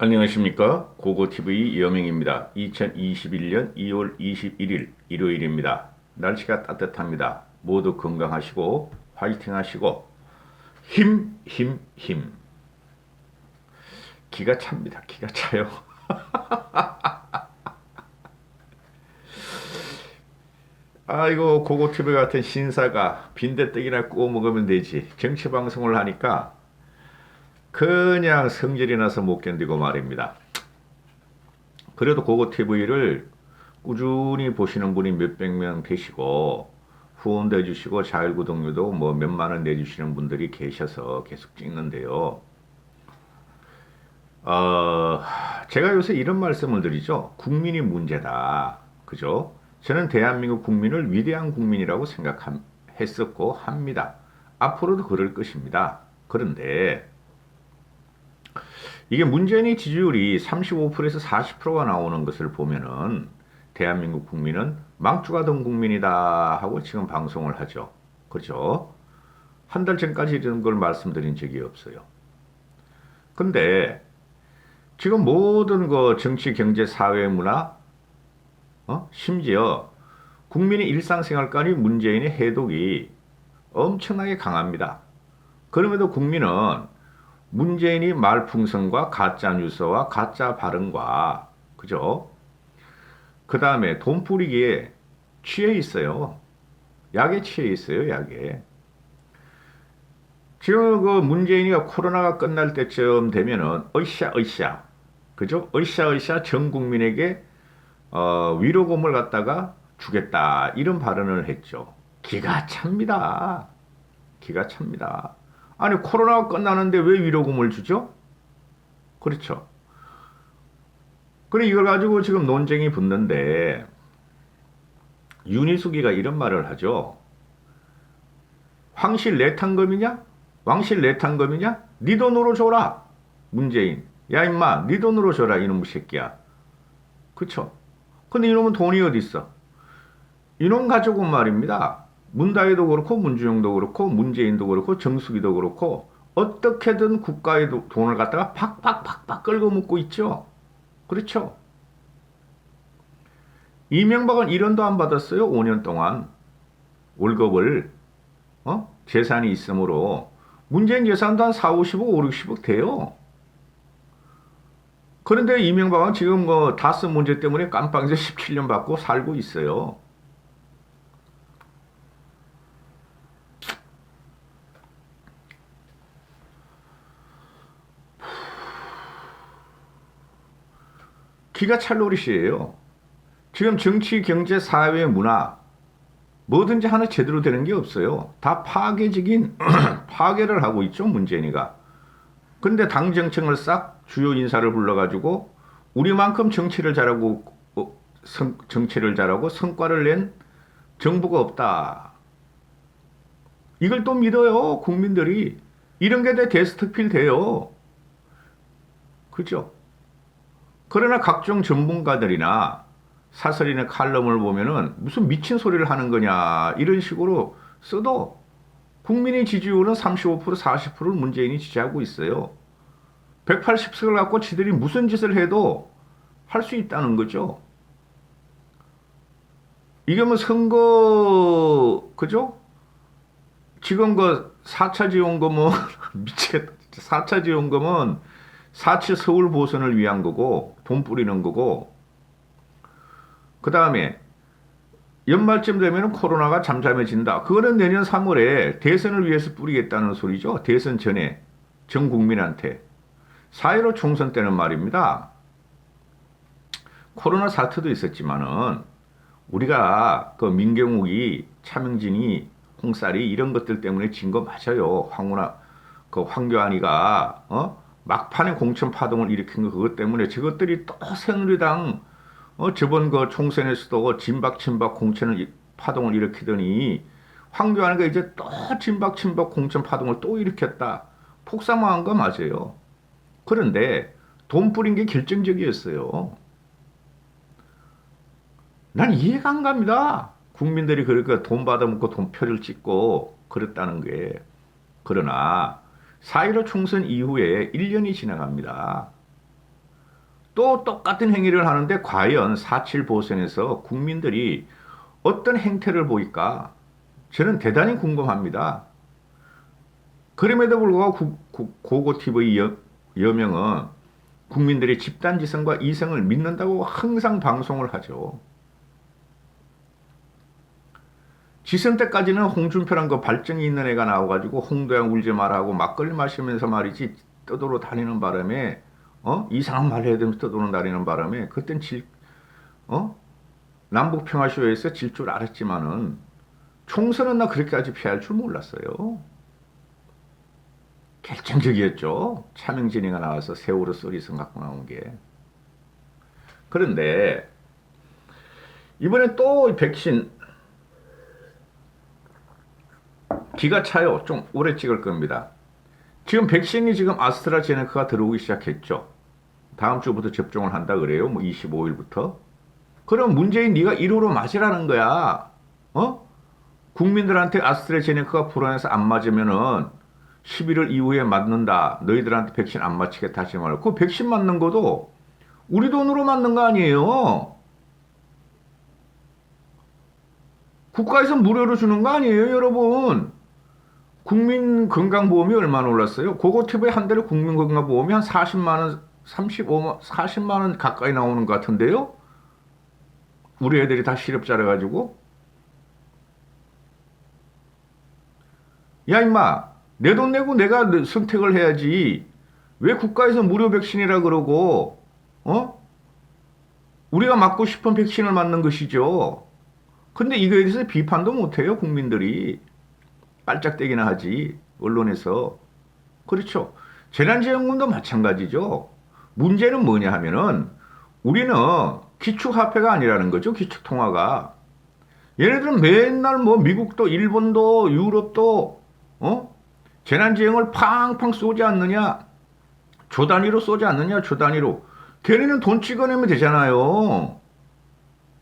안녕하십니까? 고고TV 이영명입니다. 2021년 2월 21일 일요일입니다. 날씨가 따뜻합니다. 모두 건강하시고 화이팅 하시고 힘. 기가 찹니다. 기가 차요. 아이고 고고TV 같은 신사가 빈대떡이나 구워 먹으면 되지. 정치 방송을 하니까 그냥 성질이 나서 못 견디고 말입니다. 그래도 고고TV를 꾸준히 보시는 분이 몇백 명 되시고 후원도 해주시고 자율 구독료도 뭐 몇만 원 내주시는 분들이 계셔서 계속 찍는데요. 어, 제가 요새 이런 말씀을 드리죠. 국민이 문제다. 그죠? 저는 대한민국 국민을 위대한 국민이라고 생각했었고 합니다. 앞으로도 그럴 것입니다. 그런데 이게 문재인의 지지율이 35%에서 40%가 나오는 것을 보면은 대한민국 국민은 망주가 된 국민이다 하고 지금 방송을 하죠. 그렇죠? 한 달 전까지 이런 걸 말씀드린 적이 없어요. 근데 지금 모든 거 정치, 경제, 사회, 문화, 심지어 국민의 일상생활까지 문재인의 해독이 엄청나게 강합니다. 그럼에도 국민은 문재인이 말풍선과 가짜 뉴스와 가짜 발언과 그죠? 그 다음에 돈 뿌리기에 취해 있어요. 약에 취해 있어요, 약에. 지금 그 문재인이가 코로나가 끝날 때쯤 되면은 으쌰 그죠? 으쌰 전 국민에게 위로금을 갖다가 주겠다 이런 발언을 했죠. 기가 찹니다. 기가 찹니다. 아니 코로나가 끝나는데 왜 위로금을 주죠? 그렇죠. 그래 이걸 가지고 지금 논쟁이 붙는데 윤희숙이가 이런 말을 하죠. 황실 내탕금이냐? 왕실 내탕금이냐? 네 돈으로 줘라. 문재인. 야 임마 네 돈으로 줘라 이놈의 새끼야. 그쵸? 근데 이놈은 돈이 어디 있어? 이놈 가지고 말입니다. 문다혜도 그렇고 문주영도 그렇고 문재인도 그렇고 정수기도 그렇고 어떻게든 국가의 돈을 갖다가 팍팍팍팍 끌고 먹고 있죠. 그렇죠? 이명박은 1원도 안 받았어요. 5년 동안 월급을 재산이 있으므로 문재인 재산도 한 4, 50억, 5, 60억 돼요. 그런데 이명박은 지금 뭐 다스 문제 때문에 깜빵에서 17년 받고 살고 있어요. 기가 찰 노릇이에요. 지금 정치, 경제, 사회, 문화 뭐든지 하나 제대로 되는 게 없어요. 다 파괴적인 파괴를 하고 있죠, 문재인이가. 근데 당 정청을 싹 주요 인사를 불러가지고 우리만큼 정치를 잘하고 정치를 잘하고 성과를 낸 정부가 없다. 이걸 또 믿어요, 국민들이. 이런 게 다 데스트필 돼요. 그죠? 그러나 각종 전문가들이나 사설이나 칼럼을 보면은 무슨 미친 소리를 하는 거냐 이런 식으로 써도 국민의 지지율은 35% 40%를 문재인이 지지하고 있어요. 180석을 갖고 지들이 무슨 짓을 해도 할 수 있다는 거죠. 이게 뭐 선거 그죠? 지금 그 4차 지원금은 미치겠다. 4차 지원금은 4.7 서울 보선을 위한 거고 돈 뿌리는 거고 그 다음에 연말쯤 되면 코로나가 잠잠해진다. 그거는 내년 3월에 대선을 위해서 뿌리겠다는 소리죠. 대선 전에 전 국민한테. 4.15 총선 때는 말입니다. 코로나 사태도 있었지만은 우리가 그 민경욱이 차명진이 홍살이 이런 것들 때문에 진 거 맞아요. 그 황교안이가 막판에 공천 파동을 일으킨 거 그것 때문에 저것들이 또 새누리당 저번 그 총선에서도 진박친박 공천을 파동을 일으키더니 황교안이가 이제 또 진박친박 공천 파동을 또 일으켰다. 폭삭망한 거 맞아요. 그런데 돈 뿌린 게 결정적이었어요. 난 이해가 안 갑니다. 국민들이 그러니까 돈 받아먹고 돈 표를 찍고 그랬다는 게. 그러나 4.15 총선 이후에 1년이 지나갑니다. 또 똑같은 행위를 하는데 과연 4.7 보선에서 국민들이 어떤 행태를 보일까? 저는 대단히 궁금합니다. 그럼에도 불구하고 고고TV 여명은 국민들이 집단지성과 이성을 믿는다고 항상 방송을 하죠. 지선 때까지는 홍준표란 그 발정이 있는 애가 나와가지고 홍도양 울지 말라고 막걸리 마시면서 말이지 떠돌아 다니는 바람에 이상한 말 해야 되면서 떠돌아 다니는 바람에 그땐 남북평화쇼에서 질 줄 알았지만은 총선은 나 그렇게까지 피할 줄 몰랐어요. 결정적이었죠. 차명진이가 나와서 세월호 쏘리선 갖고 나온 게. 그런데 이번에 또 백신 기가 차요. 좀 오래 찍을 겁니다. 지금 백신이 지금 아스트라제네카가 들어오기 시작했죠. 다음 주부터 접종을 한다 그래요. 뭐 25일부터. 그럼 문재인 네가 1호로 맞으라는 거야. 국민들한테 아스트라제네카가 불안해서 안 맞으면은 11월 이후에 맞는다. 너희들한테 백신 안 맞히겠다 하지 말고. 그 백신 맞는 것도 우리 돈으로 맞는 거 아니에요. 국가에서 무료로 주는 거 아니에요, 여러분. 국민건강보험이 얼마나 올랐어요? 고고TV에 한 달에 국민건강보험이 한 40만원, 40만원 가까이 나오는 것 같은데요? 우리 애들이 다 실업자라 가지고. 야, 임마. 내 돈 내고 내가 선택을 해야지. 왜 국가에서 무료 백신이라 그러고, 우리가 맞고 싶은 백신을 맞는 것이죠. 근데 이거에 대해서 비판도 못해요, 국민들이. 깔짝대기나 하지, 언론에서. 그렇죠. 재난지원금도 마찬가지죠. 문제는 뭐냐 하면은, 우리는 기축화폐가 아니라는 거죠, 기축통화가. 얘네들은 맨날 뭐 미국도 일본도 유럽도 재난지원을 팡팡 쏘지 않느냐, 조 단위로 쏘지 않느냐, 조 단위로. 걔네는 돈 찍어내면 되잖아요.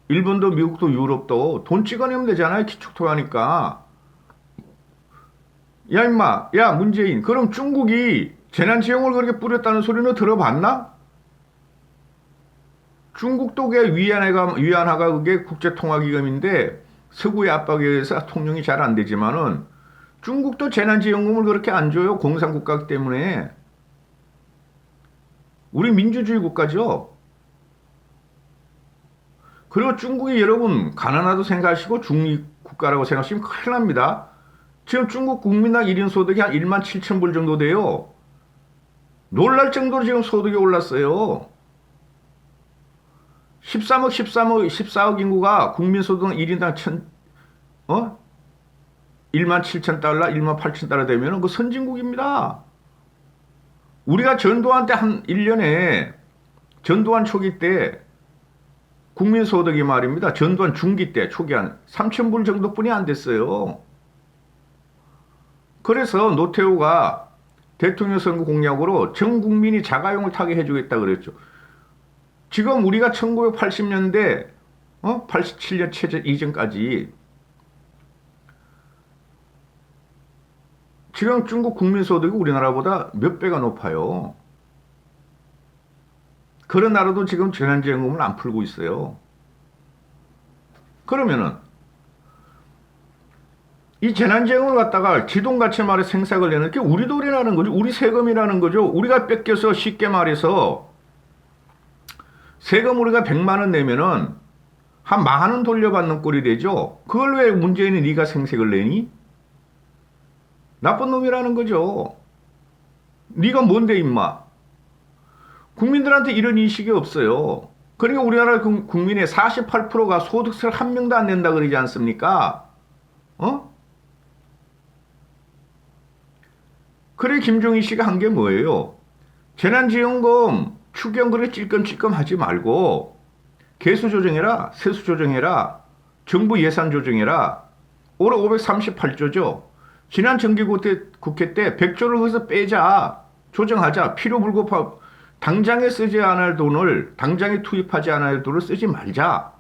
일본도 미국도 유럽도 돈 찍어내면 되잖아요. 기축통화니까. 야 임마, 야 문재인, 그럼 중국이 재난지원을 그렇게 뿌렸다는 소리는 들어봤나? 중국도 그게 위안화가 그게 국제통화기금인데 서구의 압박에 의해서 통용이 잘 안 되지만은 중국도 재난지원금을 그렇게 안 줘요. 공산국가기 때문에. 우리 민주주의 국가죠. 그리고 중국이 여러분 가난하다고 생각하시고 중립국가라고 생각하시면 큰일 납니다. 지금 중국 국민당 1인 소득이 한 1만 7천 불 정도 돼요. 놀랄 정도로 지금 소득이 올랐어요. 14억 인구가 국민소득 1인당 1만 7천 달러, 1만 8천 달러 되면 그 선진국입니다. 우리가 전두환 때 한 1년에 전두환 초기 때 국민소득이 말입니다. 전두환 중기 때 초기 한 3천 불 정도뿐이 안 됐어요. 그래서 노태우가 대통령 선거 공약으로 전 국민이 자가용을 타게 해주겠다 그랬죠. 지금 우리가 1980년대 87년 체제 이전까지 지금 중국 국민소득이 우리나라보다 몇 배가 높아요. 그런 나라도 지금 재난지원금을 안 풀고 있어요. 그러면은 이 재난지원금을 갖다가 지동같이 말해 생색을 내는 게 우리 돈이라는 거죠. 우리 세금이라는 거죠. 우리가 뺏겨서 쉽게 말해서 세금 우리가 100만 원 내면은 한 10,000원 돌려받는 꼴이 되죠. 그걸 왜 문재인이 네가 생색을 내니? 나쁜 놈이라는 거죠. 네가 뭔데 임마. 국민들한테 이런 인식이 없어요. 그러니까 우리나라 국민의 48%가 소득세를 한 명도 안 낸다 그러지 않습니까? 그래 김종인 씨가 한 게 뭐예요? 재난지원금 추경 그래 찔끔찔끔 하지 말고 개수 조정해라, 세수 조정해라, 정부 예산 조정해라. 올해 538조죠. 지난 정기국회 때 100조를 거기서 빼자, 조정하자. 필요 불급하 당장에 쓰지 않을 돈을, 당장에 투입하지 않을 돈을 쓰지 말자.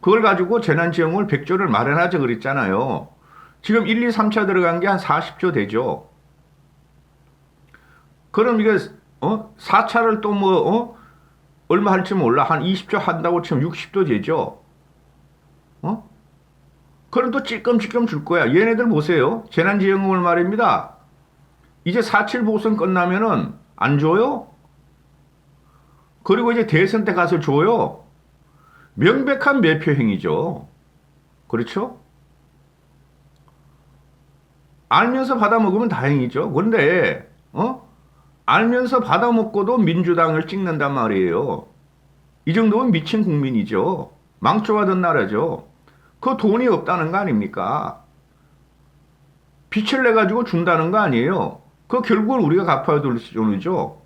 그걸 가지고 재난지원금을 100조를 마련하자 그랬잖아요. 지금 1, 2, 3차 들어간 게 한 40조 되죠. 그럼 이게 4차를 또 얼마 할지 몰라. 한 20조 한다고 치면 60도 되죠. 어? 그럼 또 찔끔찔끔 줄 거야. 얘네들 보세요. 재난지원금을 말입니다. 이제 4.7 보선 끝나면은 안 줘요? 그리고 이제 대선 때 가서 줘요? 명백한 매표 행위죠. 그렇죠? 알면서 받아먹으면 다행이죠. 그런데 알면서 받아먹고도 민주당을 찍는단 말이에요. 이 정도면 미친 국민이죠. 망쳐가던 나라죠. 그 돈이 없다는 거 아닙니까? 빚을 내가지고 준다는 거 아니에요. 그 결국은 우리가 갚아야 될 돈이죠.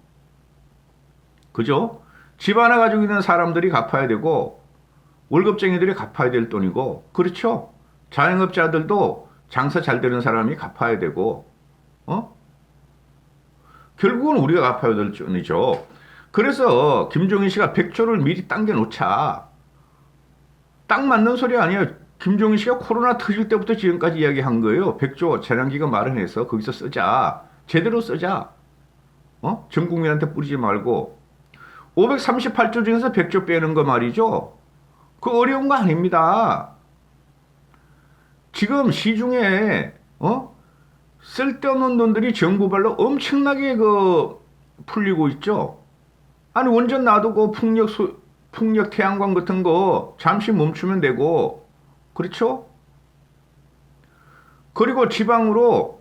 그죠? 집 하나 가지고 있는 사람들이 갚아야 되고 월급쟁이들이 갚아야 될 돈이고 그렇죠? 자영업자들도 장사 잘 되는 사람이 갚아야 되고 결국은 우리가 갚아야 될 돈이죠. 그래서 김종인 씨가 100조를 미리 당겨 놓자. 딱 맞는 소리 아니에요. 김종인 씨가 코로나 터질 때부터 지금까지 이야기한 거예요. 100조 재난기금 마련해서 거기서 쓰자. 제대로 쓰자. 전 국민한테 뿌리지 말고 538조 중에서 100조 빼는 거 말이죠. 그 어려운 거 아닙니다. 지금 시중에 쓸데없는 돈들이 정부발로 엄청나게 풀리고 있죠. 아니 원전 놔두고 풍력 태양광 같은 거 잠시 멈추면 되고 그렇죠? 그리고 지방으로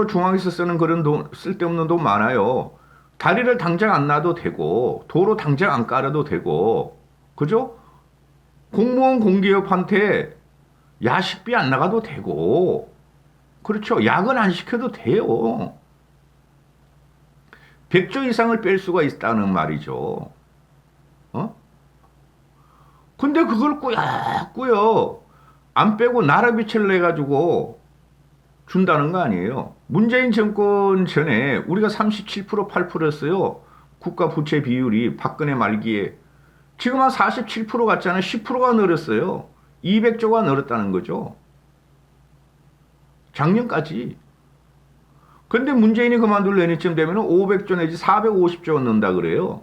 중앙에서 쓰는 그런 돈 쓸데없는 돈 많아요. 다리를 당장 안 놔도 되고 도로 당장 안 깔아도 되고 그죠? 공무원 공기업한테 야식비 안 나가도 되고 그렇죠? 야근 안 시켜도 돼요. 100조 이상을 뺄 수가 있다는 말이죠. 근데 그걸 꾸역꾸역 안 빼고 나라 빛을 내가지고 준다는 거 아니에요. 문재인 정권 전에 우리가 37% 8%였어요. 국가 부채 비율이 박근혜 말기에. 지금 한 47% 갔잖아요. 10%가 늘었어요. 200조가 늘었다는 거죠. 작년까지. 근데 문재인이 그만둘 내년쯤 되면 500조 내지 450조 넣는다 그래요.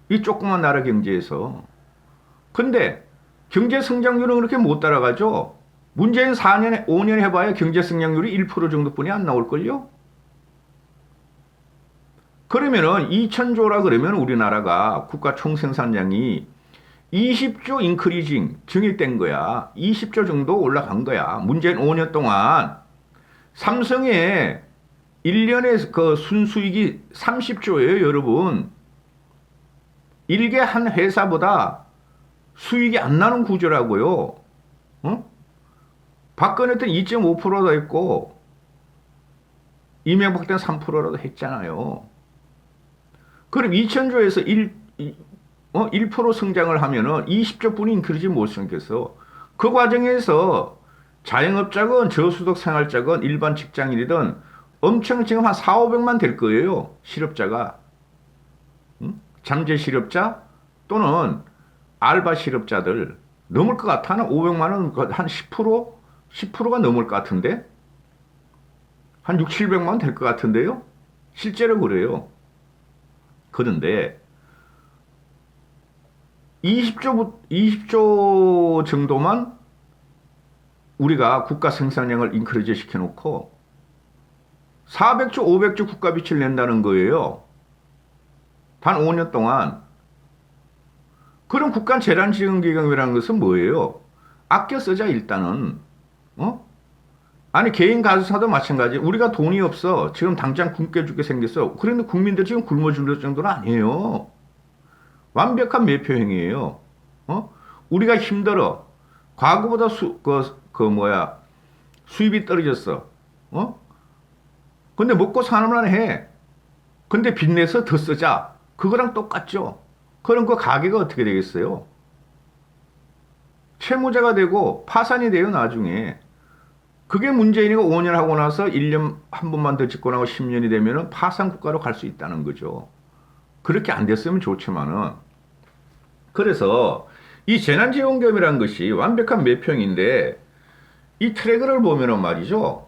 이 조그만 나라 경제에서. 근데 경제 성장률은 그렇게 못 따라가죠. 문재인 4년, 5년 해봐야 경제 성장률이 1% 정도뿐이 안 나올걸요? 그러면은 2천조라 그러면 우리나라가 국가 총생산량이 20조 인크리징 증액된 거야. 20조 정도 올라간 거야. 문재인 5년 동안 삼성의 1년의 그 순수익이 30조예요, 여러분. 일개 한 회사보다 수익이 안 나는 구조라고요. 박근혜 때는 2.5%도 했고 이명박 때는 3%라도 했잖아요. 그럼 2천조에서 1% 성장을 하면은 20조 뿐이 인크리지 못 생겼어. 그 과정에서 자영업자건 저소득 생활자건 일반 직장인이든 엄청 지금 한 4, 500만 될 거예요. 실업자가. 잠재 실업자 또는 알바 실업자들 넘을 것 같아. 한 500만 원, 한 10%? 10%가 넘을 것 같은데? 한 6, 700만 원 될 것 같은데요? 실제로 그래요. 그런데 20조 정도만 우리가 국가 생산량을 인크리즈 시켜놓고 400조, 500조 국가 빚을 낸다는 거예요. 단 5년 동안. 그럼 국가 재난지원기금이라는 것은 뭐예요? 아껴 쓰자 일단은. 아니 개인 가수사도 마찬가지. 우리가 돈이 없어. 지금 당장 굶겨 죽게 생겼어. 그런데 국민들 지금 굶어 죽을 정도는 아니에요. 완벽한 매표 행위예요. 우리가 힘들어. 과거보다 수입이 떨어졌어. 근데 먹고 사는만 해. 근데 빚내서 더 쓰자. 그거랑 똑같죠. 그럼 그 가게가 어떻게 되겠어요? 채무자가 되고 파산이 돼요, 나중에. 그게 문재인이가 5년 하고 나서 1년 한 번만 더 집권하고 10년이 되면은 파산 국가로 갈 수 있다는 거죠. 그렇게 안 됐으면 좋지만은. 그래서 이 재난지원금이라는 것이 완벽한 매표인데 이 트랙을 보면은 말이죠.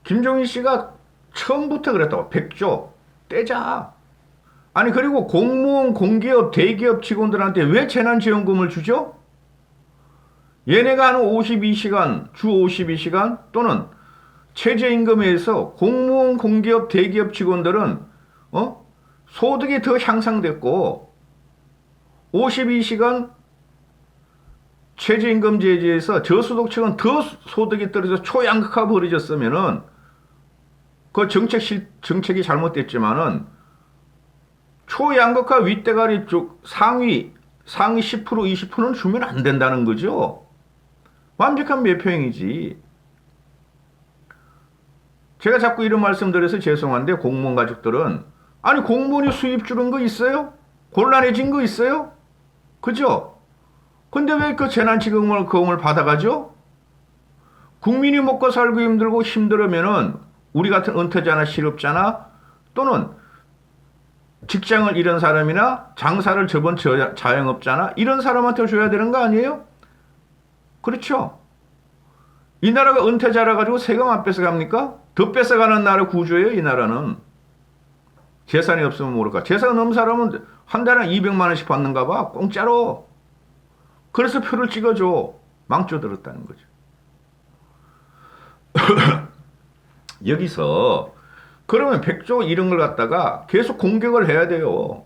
김종인 씨가 처음부터 그랬다고 100조. 떼자. 아니 그리고 공무원, 공기업, 대기업 직원들한테 왜 재난지원금을 주죠? 얘네가 하는 52시간, 주 52시간 또는 최저임금에 의해서 공무원, 공기업, 대기업 직원들은 소득이 더 향상됐고 52시간 최저임금 제지에서 저소득층은 더 소득이 떨어져 초양극화가 벌어졌으면은 그 정책이 잘못됐지만은 초양극화 윗대가리 쪽 상위 10% 20%는 주면 안 된다는 거죠. 완벽한 매표행위지. 제가 자꾸 이런 말씀 드려서 죄송한데 공무원 가족들은 아니 공무원이 수입 줄은 거 있어요? 곤란해진 거 있어요? 그죠? 근데 왜 그 재난지원금을 받아가죠? 국민이 먹고 살고 힘들고 힘들으면은 우리 같은 은퇴자나 실업자나 또는 직장을 잃은 사람이나 장사를 접은 자영업자나 이런 사람한테 줘야 되는 거 아니에요? 그렇죠? 이 나라가 은퇴자라 가지고 세금 안 뺏어갑니까? 더 뺏어가는 나라 구조예요, 이 나라는. 재산이 없으면 모를까. 재산 없는 사람은 한 달에 200만 원씩 받는가 봐. 공짜로. 그래서 표를 찍어줘. 망조 들었다는 거죠. 여기서 그러면 100조 이런 걸 갖다가 계속 공격을 해야 돼요.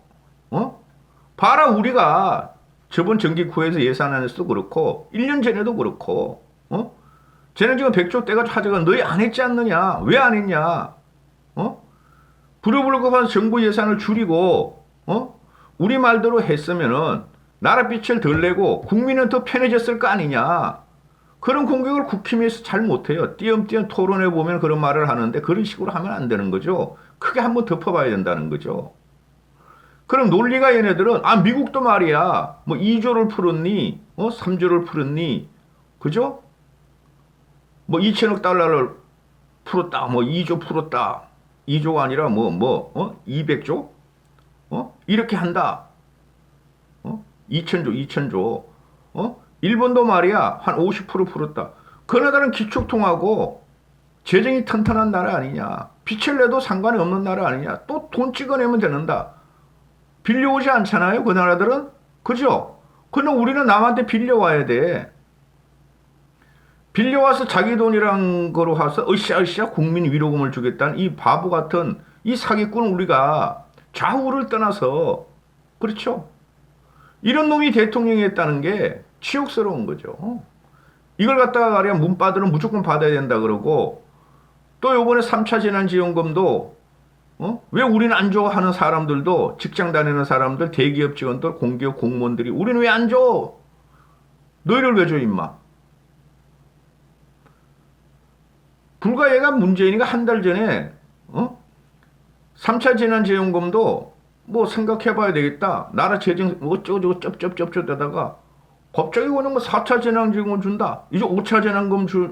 봐라 우리가 저번 정기구에서 예산안에서도 그렇고 1년 전에도 그렇고 쟤는 지금 100조 떼가지고 하자가 너희 안 했지 않느냐? 왜 안 했냐? 부르부르급한 정부 예산을 줄이고 우리 말대로 했으면은 나라 빚을 덜 내고 국민은 더 편해졌을 거 아니냐? 그런 공격을 국힘에서 잘 못해요. 띄엄띄엄 토론해 보면 그런 말을 하는데 그런 식으로 하면 안 되는 거죠. 크게 한번 덮어봐야 된다는 거죠. 그럼 논리가 얘네들은 미국도 말이야. 뭐 2조를 풀었니? 3조를 풀었니? 그죠? 뭐 2천억 달러를 풀었다. 뭐 2조 풀었다. 2조가 아니라 200조? 이렇게 한다. 2천조. 일본도 말이야. 한 50% 풀었다. 그 나라는 기축통하고 재정이 튼튼한 나라 아니냐. 빚을 내도 상관이 없는 나라 아니냐. 또 돈 찍어내면 되는다. 빌려오지 않잖아요. 그 나라들은. 그죠? 근데 우리는 남한테 빌려와야 돼. 빌려와서 자기 돈이란 거로 와서 으쌰으쌰 국민 위로금을 주겠다는 이 바보 같은 이 사기꾼 우리가 좌우를 떠나서 그렇죠? 이런 놈이 대통령이 했다는 게 치욕스러운 거죠. 이걸 갖다가 말이야 문바들은 무조건 받아야 된다 그러고 또 요번에 3차 재난지원금도 왜 우리는 안 줘 하는 사람들도 직장 다니는 사람들 대기업 직원들 공기업 공무원들이 우리는 왜 안 줘? 너희를 왜 줘 임마? 불과 얘가 문재인이가 한 달 전에 3차 재난지원금도 뭐 생각해봐야 되겠다. 나라 재정 어쩌고저쩌고 쩝쩝쩝쩝 되다가 갑자기 오는 뭐 4차 재난지원금 준다. 이제 5차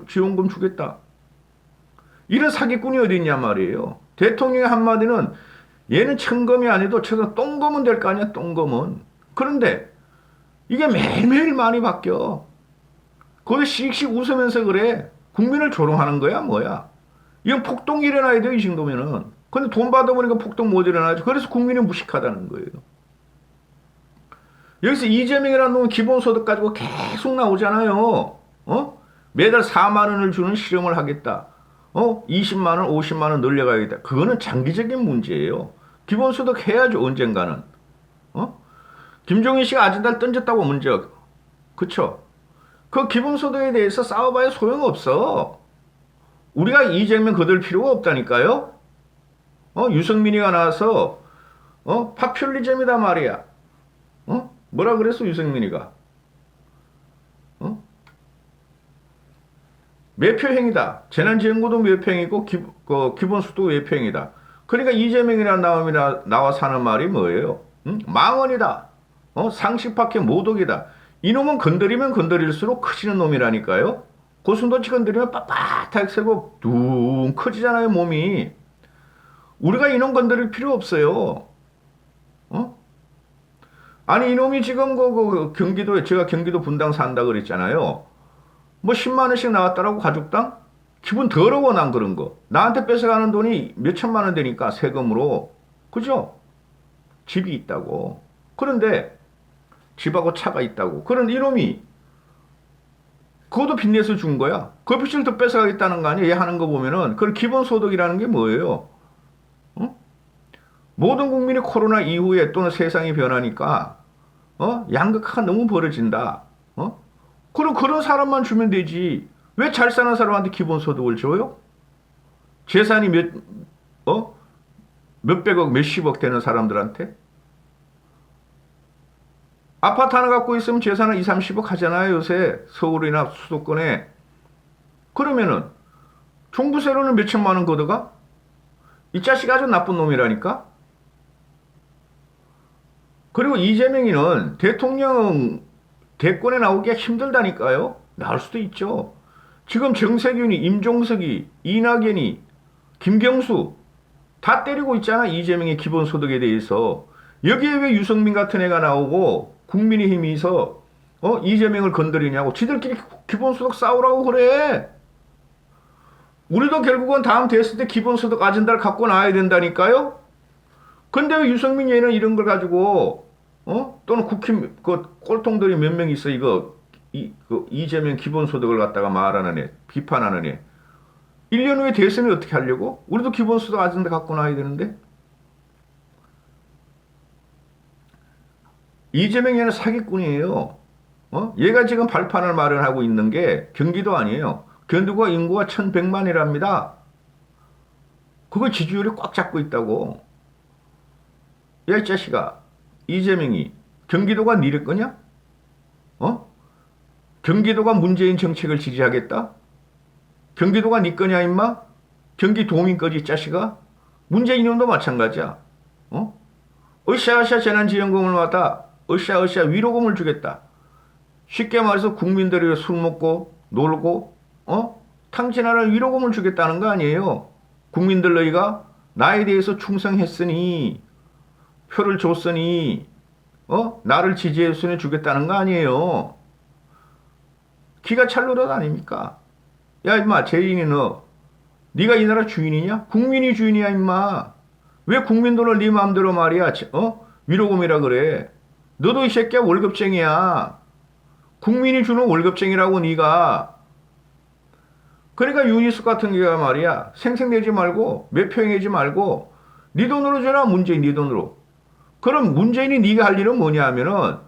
지원금 주겠다. 이런 사기꾼이 어디 있냐 말이에요. 대통령의 한마디는 얘는 천검이 아니도 최소 똥검은 될 거 아니야. 똥검은. 그런데 이게 매일매일 많이 바뀌어. 거기 씩씩 웃으면서 그래. 국민을 조롱하는 거야 뭐야. 이건 폭동이 일어나야 돼요 이 정도면은. 근데 돈 받아보니까 폭동 못 일어나죠. 그래서 국민이 무식하다는 거예요. 여기서 이재명이라는 놈은 기본소득 가지고 계속 나오잖아요. 매달 4만 원을 주는 실험을 하겠다. 20만 원, 50만 원 늘려가야겠다. 그거는 장기적인 문제예요. 기본소득 해야죠 언젠가는. 김종인 씨가 아직날 던졌다고 문제가. 그쵸? 그 기본소득에 대해서 싸워봐야 소용없어. 우리가 이재명 거들 필요가 없다니까요. 유승민이가 나와서 파퓰리즘이다 말이야. 뭐라 그랬어 유승민이가? 매표행위다. 재난지원금도 매표행위고 기본소득도 매표행위다. 그러니까 이재명이라는 나와서 하는 말이 뭐예요? 망언이다. 상식밖에 모독이다. 이놈은 건드리면 건드릴수록 커지는 놈이라니까요. 고슴도치 건드리면 빳빳하게 세고 둥 커지잖아요 몸이. 우리가 이놈 건드릴 필요 없어요. 아니 이놈이 지금 경기도에 제가 경기도 분당 산다 그랬잖아요. 뭐 10만 원씩 나왔다라고 가족당? 기분 더러워 난 그런 거. 나한테 뺏어가는 돈이 몇 천만 원 되니까 세금으로. 그죠? 집이 있다고. 그런데 집하고 차가 있다고. 그런 이놈이 그것도 빚내서 준 거야. 그 빚을 더 뺏어가겠다는 거 아니야? 얘 하는 거 보면은. 그 기본소득이라는 게 뭐예요? 어? 모든 국민이 코로나 이후에 또는 세상이 변하니까 양극화가 너무 벌어진다. 그럼 그런 사람만 주면 되지. 왜 잘 사는 사람한테 기본소득을 줘요? 재산이 어? 몇백억, 몇십억 되는 사람들한테? 아파트 하나 갖고 있으면 재산은 2, 30억 하잖아요, 요새. 서울이나 수도권에. 그러면은, 종부세로는 몇천만 원 걷어가? 이 자식 아주 나쁜 놈이라니까? 그리고 이재명이는 대통령 대권에 나오기가 힘들다니까요? 나올 수도 있죠. 지금 정세균이, 임종석이, 이낙연이, 김경수 다 때리고 있잖아. 이재명의 기본소득에 대해서. 여기에 왜 유승민 같은 애가 나오고 국민의힘이서 이재명을 건드리냐고. 지들끼리 기본소득 싸우라고 그래. 우리도 결국은 다음 됐을 때 기본소득 아젠다를 갖고 나와야 된다니까요. 근데 왜 유승민 얘는 이런 걸 가지고 또는 국힘 그 꼴통들이 몇 명 있어. 그 이재명 기본소득을 갖다가 말하는 애, 비판하는 애. 1년 후에 대선이 어떻게 하려고? 우리도 기본소득 아젠다 갖고 나와야 되는데. 이재명 얘는 사기꾼이에요. 얘가 지금 발판을 마련하고 있는 게 경기도 아니에요. 경기도가 인구가 1100만이랍니다. 그거 지지율이 꽉 잡고 있다고. 야, 이 자식아. 이재명이 경기도가 니를 거냐? 경기도가 문재인 정책을 지지하겠다? 경기도가 니 거냐, 임마? 경기도민 거지, 이 자식아? 문재인도 마찬가지야. 으쌰으쌰 재난지원금을 받아. 으쌰으쌰 위로금을 주겠다. 쉽게 말해서 국민들이 술 먹고 놀고 탕진하는 위로금을 주겠다는 거 아니에요. 국민들 너희가 나에 대해서 충성했으니 표를 줬으니 나를 지지했으니 주겠다는 거 아니에요. 기가 찰 노릇 아닙니까? 야 임마 제인이 너 네가 이 나라 주인이냐? 국민이 주인이야 임마. 왜 국민 돈을 네 마음대로 말이야 위로금이라 그래. 너도 이 새끼야 월급쟁이야. 국민이 주는 월급쟁이라고 네가. 그러니까 유니스 같은 경우가 말이야 생색내지 말고 매표행하지 말고 네 돈으로 줘라. 문재인 네 돈으로. 그럼 문재인이 네가 할 일은 뭐냐 하면은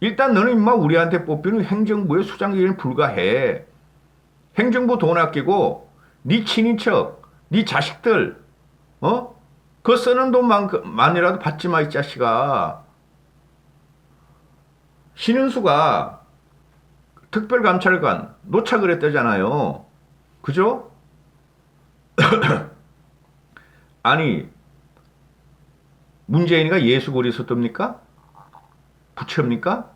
일단 너는 임마 우리한테 뽑히는 행정부의 수장기에는 불과해. 행정부 돈 아끼고 네 친인척 네 자식들 그 쓰는 돈만이라도 받지 마 이 자식아. 신은수가 특별감찰관 노착을 했다잖아요. 그죠? 아니 문재인이가 예수골이 있었답니까? 부처입니까?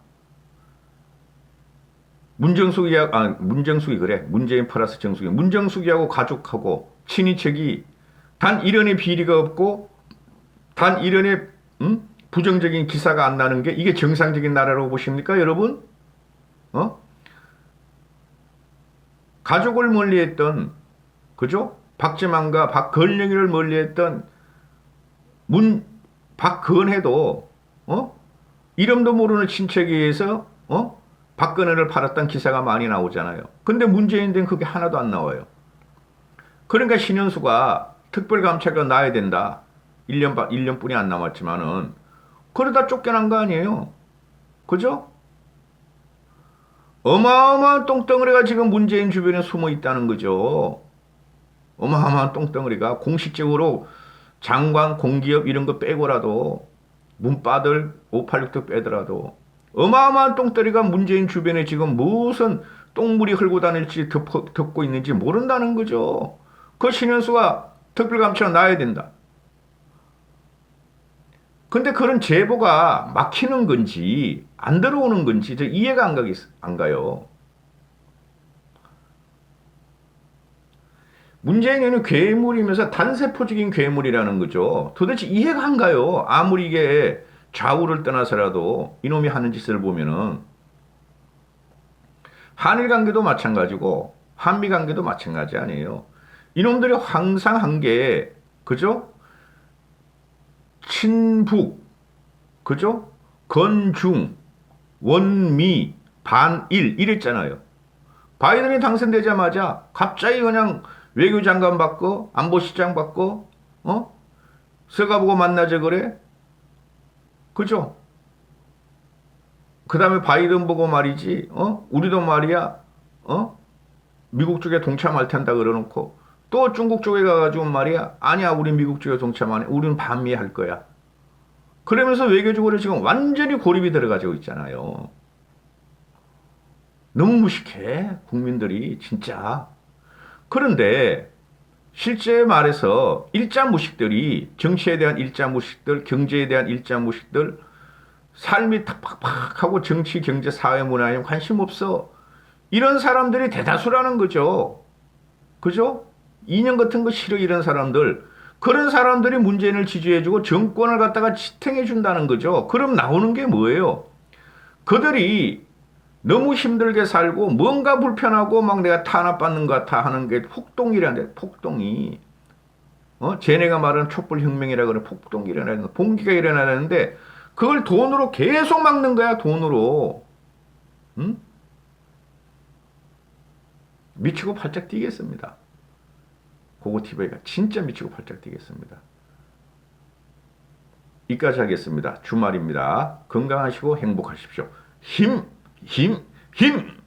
문정숙이 그래. 문재인 플러스 정숙이. 문정숙이하고 가족하고 친인척이 단 1원의 비리가 없고 단 1원의 부정적인 기사가 안 나는 게 이게 정상적인 나라라고 보십니까 여러분? 가족을 멀리했던 그죠? 박지만과 박건영이를 멀리했던 박건혜도 이름도 모르는 친척에 의해서 박근혜를 팔았던 기사가 많이 나오잖아요. 근데 문재인 된 그게 하나도 안 나와요. 그러니까 신현수가 특별감찰관 나야 된다. 1년뿐이 안 남았지만은 그러다 쫓겨난 거 아니에요. 그죠? 어마어마한 똥덩어리가 지금 문재인 주변에 숨어 있다는 거죠. 어마어마한 똥덩어리가 공식적으로 장관, 공기업 이런 거 빼고라도 문바들 586도 빼더라도 어마어마한 똥덩어리가 문재인 주변에 지금 무슨 똥물이 흘고 다닐지 덮고 있는지 모른다는 거죠. 그 신현수가 특별감찰 나야 된다. 근데 그런 제보가 막히는 건지 안 들어오는 건지 이해가 안 가요. 문재인은 괴물이면서 단세포적인 괴물이라는 거죠. 도대체 이해가 안 가요. 아무리 이게 좌우를 떠나서라도 이놈이 하는 짓을 보면은 한일 관계도 마찬가지고 한미 관계도 마찬가지 아니에요. 이놈들이 항상 한 게 그죠? 친북, 그죠? 건중, 원미, 반일 이랬잖아요. 바이든이 당선되자마자 갑자기 그냥 외교장관 바꿔, 안보실장 바꿔, 서가보고 만나자 그래? 그죠? 그 다음에 바이든 보고 말이지, 우리도 말이야, 미국 쪽에 동참할 텐다 그러놓고, 또 중국 쪽에 가가지고 말이야, 아니야, 우리 미국 쪽에 동참 안 해. 우리는 반미할 거야. 그러면서 외교적으로 지금 완전히 고립이 들어가지고 있잖아요. 너무 무식해, 국민들이, 진짜. 그런데, 실제 말해서 일자무식들이, 정치에 대한 일자무식들, 경제에 대한 일자무식들, 삶이 팍팍팍하고 정치, 경제, 사회, 문화에 관심 없어. 이런 사람들이 대다수라는 거죠. 그죠? 인연 같은 거 싫어 이런 사람들. 그런 사람들이 문재인을 지지해주고 정권을 갖다가 지탱해준다는 거죠. 그럼 나오는 게 뭐예요? 그들이 너무 힘들게 살고 뭔가 불편하고 막 내가 탄압받는 것 같아 하는 게 폭동이라는데 폭동이 쟤네가 말하는 촛불혁명이라 그러는 폭동이 일어나는 거, 봉기가 일어나는데 그걸 돈으로 계속 막는 거야 돈으로. 응? 미치고 팔짝 뛰겠습니다. 고고TV가 진짜 미치고 팔짝 뛰겠습니다. 이까지 하겠습니다. 주말입니다. 건강하시고 행복하십시오. 힘, 힘, 힘!